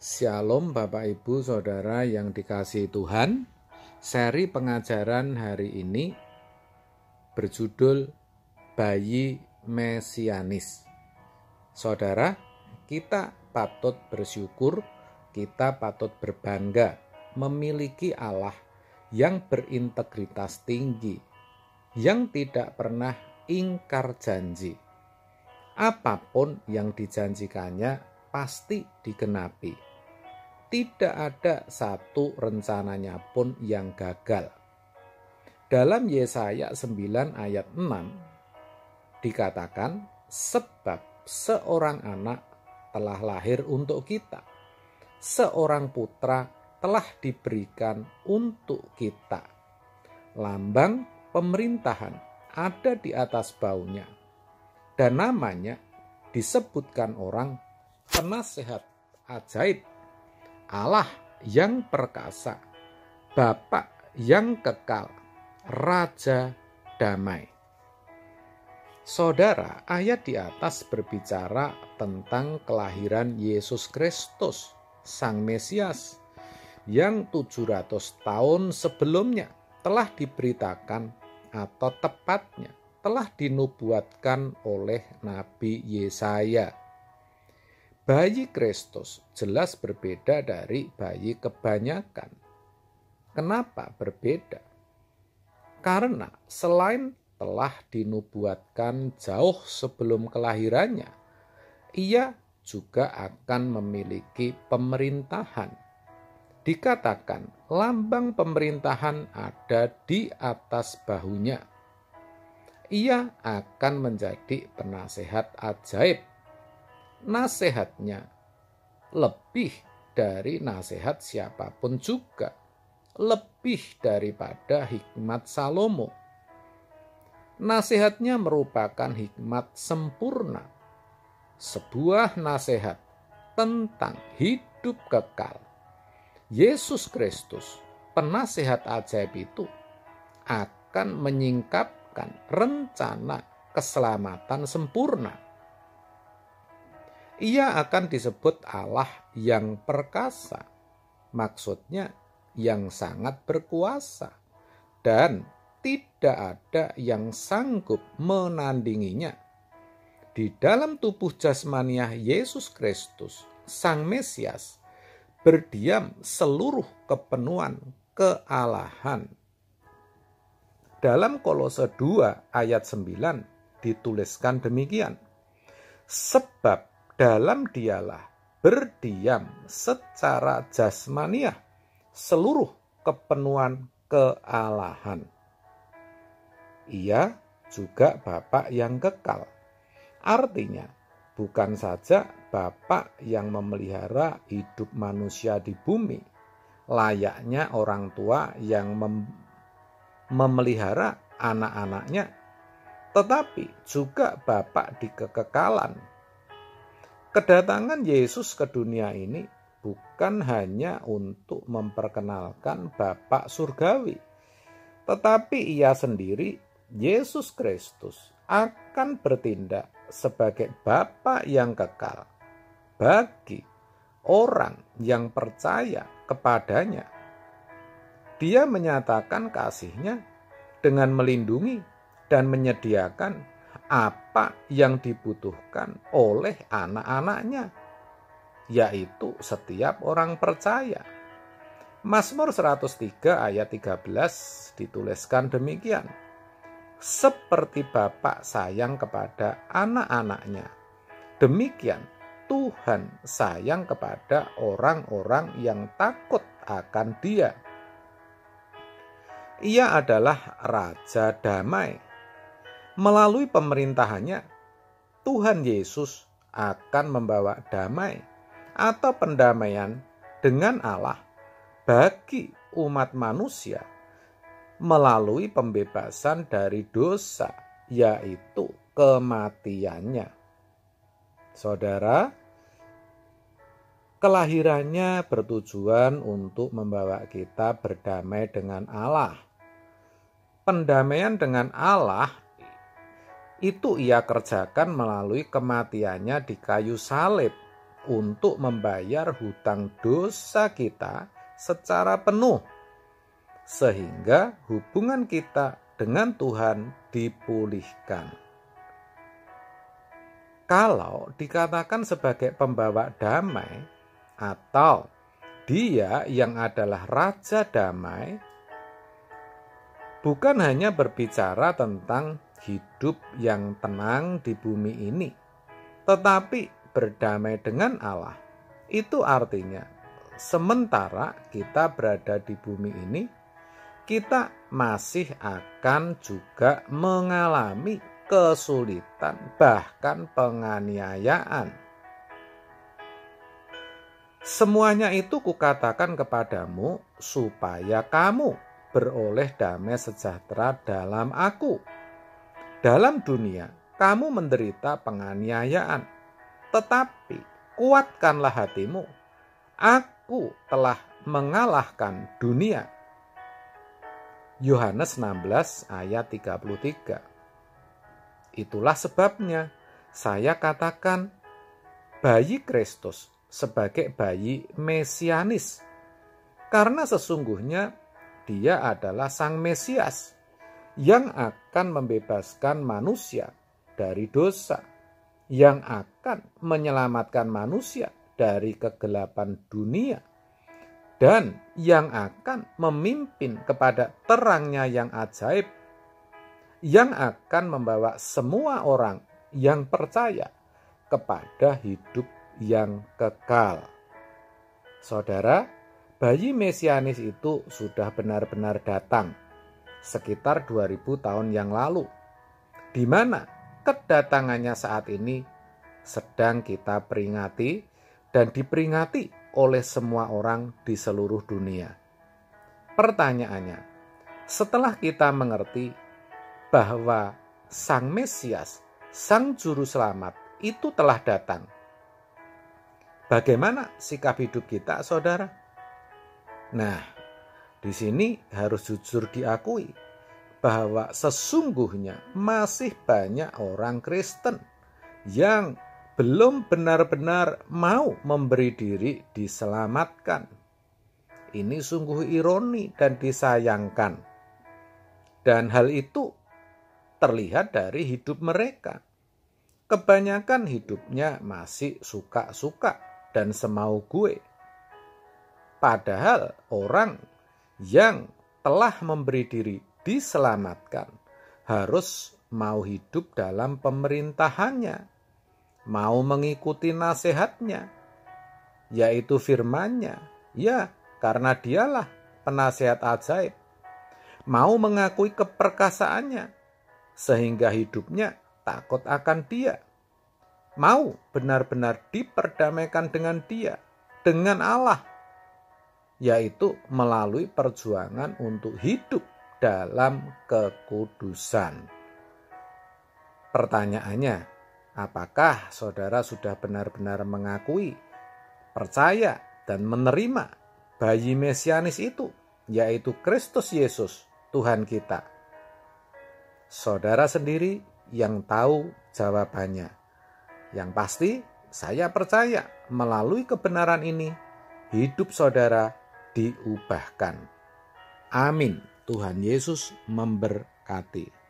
Shalom Bapak Ibu Saudara yang dikasihi Tuhan. Seri pengajaran hari ini berjudul Bayi Mesianis. Saudara, kita patut bersyukur, kita patut berbangga memiliki Allah yang berintegritas tinggi, yang tidak pernah ingkar janji. Apapun yang dijanjikannya pasti digenapi. Tidak ada satu rencananya pun yang gagal. Dalam Yesaya 9 ayat 6 dikatakan, sebab seorang anak telah lahir untuk kita, seorang putra telah diberikan untuk kita. Lambang pemerintahan ada di atas baunya, dan namanya disebutkan orang Penasehat Ajaib, Allah yang perkasa, Bapa yang kekal, Raja damai. Saudara, ayat di atas berbicara tentang kelahiran Yesus Kristus, Sang Mesias, yang 700 tahun sebelumnya telah diberitakan atau tepatnya telah dinubuatkan oleh Nabi Yesaya. Bayi Kristus jelas berbeda dari bayi kebanyakan. Kenapa berbeda? Karena selain telah dinubuatkan jauh sebelum kelahirannya, ia juga akan memiliki pemerintahan. Dikatakan lambang pemerintahan ada di atas bahunya. Ia akan menjadi penasehat ajaib. Nasihatnya lebih dari nasihat siapapun juga, lebih daripada hikmat Salomo. Nasihatnya merupakan hikmat sempurna, sebuah nasihat tentang hidup kekal. Yesus Kristus, penasehat ajaib itu, akan menyingkapkan rencana keselamatan sempurna. Ia akan disebut Allah yang perkasa, maksudnya yang sangat berkuasa, dan tidak ada yang sanggup menandinginya. Di dalam tubuh jasmaniah Yesus Kristus, Sang Mesias, berdiam seluruh kepenuhan kealahan. Dalam Kolose 2 ayat 9 dituliskan demikian, sebab dalam dialah berdiam secara jasmaniah seluruh kepenuhan kealahan. Ia juga Bapa yang kekal. Artinya bukan saja Bapa yang memelihara hidup manusia di bumi, layaknya orang tua yang memelihara anak-anaknya, tetapi juga Bapa di kekekalan. Kedatangan Yesus ke dunia ini bukan hanya untuk memperkenalkan Bapa surgawi, tetapi ia sendiri, Yesus Kristus, akan bertindak sebagai Bapa yang kekal bagi orang yang percaya kepadanya. Dia menyatakan kasih-Nya dengan melindungi dan menyediakan apa yang dibutuhkan oleh anak-anaknya, yaitu setiap orang percaya. Mazmur 103 ayat 13 dituliskan demikian, seperti Bapa sayang kepada anak-anaknya, demikian Tuhan sayang kepada orang-orang yang takut akan Dia. Ia adalah Raja damai. Melalui pemerintahannya, Tuhan Yesus akan membawa damai atau pendamaian dengan Allah bagi umat manusia melalui pembebasan dari dosa, yaitu kematiannya. Saudara, kelahirannya bertujuan untuk membawa kita berdamai dengan Allah. Pendamaian dengan Allah itu ia kerjakan melalui kematiannya di kayu salib untuk membayar hutang dosa kita secara penuh, sehingga hubungan kita dengan Tuhan dipulihkan. Kalau dikatakan sebagai pembawa damai atau Dia yang adalah Raja Damai, bukan hanya berbicara tentang hidup yang tenang di bumi ini, tetapi berdamai dengan Allah. Itu artinya sementara kita berada di bumi ini, kita masih akan juga mengalami kesulitan, bahkan penganiayaan. Semuanya itu kukatakan kepadamu supaya kamu beroleh damai sejahtera dalam Aku. Dalam dunia kamu menderita penganiayaan, tetapi kuatkanlah hatimu. Aku telah mengalahkan dunia. Yohanes 16 ayat 33. Itulah sebabnya saya katakan bayi Kristus sebagai bayi mesianis. Karena sesungguhnya Dia adalah Sang Mesias yang akan membebaskan manusia dari dosa, yang akan menyelamatkan manusia dari kegelapan dunia, dan yang akan memimpin kepada terangnya yang ajaib, yang akan membawa semua orang yang percaya kepada hidup yang kekal. Saudara, bayi mesianis itu sudah benar-benar datang sekitar 2000 tahun yang lalu, di mana kedatangannya saat ini sedang kita peringati dan diperingati oleh semua orang di seluruh dunia. Pertanyaannya, setelah kita mengerti bahwa Sang Mesias, Sang Juru Selamat itu telah datang, bagaimana sikap hidup kita, saudara? Nah, di sini harus jujur diakui bahwa sesungguhnya masih banyak orang Kristen yang belum benar-benar mau memberi diri diselamatkan. Ini sungguh ironi dan disayangkan. Dan hal itu terlihat dari hidup mereka. Kebanyakan hidupnya masih suka-suka dan semau gue. Padahal orang yang telah memberi diri diselamatkan harus mau hidup dalam pemerintahannya, mau mengikuti nasihatnya, yaitu firman-Nya. Ya, karena Dialah penasihat ajaib. Mau mengakui keperkasaannya, sehingga hidupnya takut akan Dia. Mau benar-benar diperdamaikan dengan Dia, dengan Allah, yaitu melalui perjuangan untuk hidup dalam kekudusan. Pertanyaannya, apakah saudara sudah benar-benar mengakui, percaya, dan menerima bayi mesianis itu, yaitu Kristus Yesus, Tuhan kita? Saudara sendiri yang tahu jawabannya. Yang pasti, saya percaya melalui kebenaran ini, hidup saudara diubahkan. Amin. Tuhan Yesus memberkati.